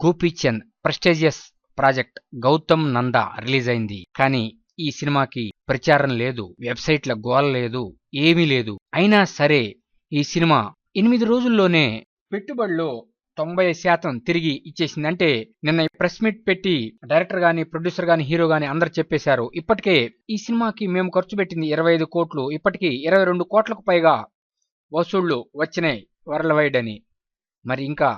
Gopichand prestigious project Gautham Nanda release అయింది. కానీ ఈ సినిమాకి ప్రచారం లేదు, వెబ్సైట్ల గోల లేదు, ఏమీ లేదు. అయినా సరే ఈ సినిమా 8 రోజుల్లోనే పెట్టుబడిలో 90% తిరిగి ఇచ్చేసింది. అంటే నిన్న ప్రెస్ మీట్ పెట్టి డైరెక్టర్ గాని, ప్రొడ్యూసర్ గాని, హీరో గాని అందరు చెప్పేశారు, ఇప్పటికే ఈ సినిమాకి మేము ఖర్చు పెట్టింది 25 కోట్లు, ఇప్పటికి 22 కోట్లకు పైగా వసూళ్లు వచ్చినాయి వరల్డ్ వైడ్ అని. మరి ఇంకా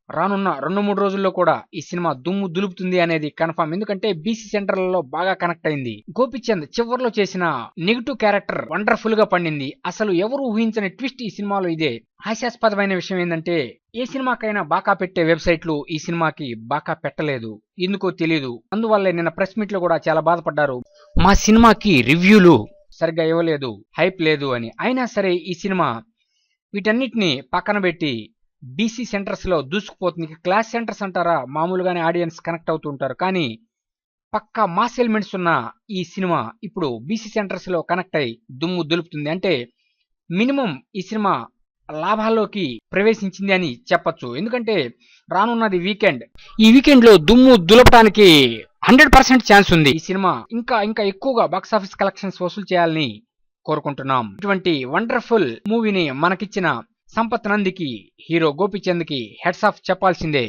రానున్న 2-3 రోజుల్లో కూడా ఈ సినిమా దుమ్ము దులుపుతుంది అనేది కన్ఫర్మ్. ఎందుకంటే బీసీ సెంటర్లలో బాగా కనెక్ట్ అయింది. గోపీచంద్ చివర్లో చేసిన నెగిటివ్ క్యారెక్టర్ వండర్ఫుల్ గా పండింది. అసలు ఎవరు ఊహించని ట్విస్ట్ ఈ సినిమాలో ఇదే. హాస్యాస్పదమైన విషయం ఏంటంటే ఏ సినిమాకైనా బాకా పెట్టే వెబ్సైట్లు ఈ సినిమాకి బాకా పెట్టలేదు, ఎందుకో తెలీదు. అందువల్లే నిన్న ప్రెస్ మీట్ లో కూడా చాలా బాధపడ్డారు, మా సినిమాకి రివ్యూలు సరిగ్గా ఇవ్వలేదు, హైప్ లేదు అని. అయినా సరే ఈ సినిమా వీటన్నిటిని పక్కన పెట్టి బీసీ సెంటర్స్ లో దూసుకుపోతుంది. క్లాస్ సెంటర్స్ అంటారా, మామూలుగానే ఆడియన్స్ కనెక్ట్ అవుతూ ఉంటారు, కానీ పక్కా మాస్ ఎలిమెంట్స్ ఉన్న ఈ సినిమా ఇప్పుడు బీసీ సెంటర్స్ లో కనెక్ట్ అయి దుమ్ము దులుపుతుంది. అంటే మినిమం ఈ సినిమా లాభాల్లోకి ప్రవేశించింది అని చెప్పొచ్చు. ఎందుకంటే రానున్నది వీకెండ్, ఈ వీకెండ్ లో దుమ్ము దులపడానికి 100% ఛాన్స్ ఉంది. ఈ సినిమా ఇంకా ఇంకా ఎక్కువగా బాక్సాఫీస్ కలెక్షన్స్ వసూలు చేయాలని కోరుకుంటున్నాం. ఇటువంటి వండర్ఫుల్ మూవీని మనకిచ్చిన సంపత్ నందికి, హీరో గోపీచంద్ కి హెడ్స్ ఆఫ్ చెప్పాల్సిందే.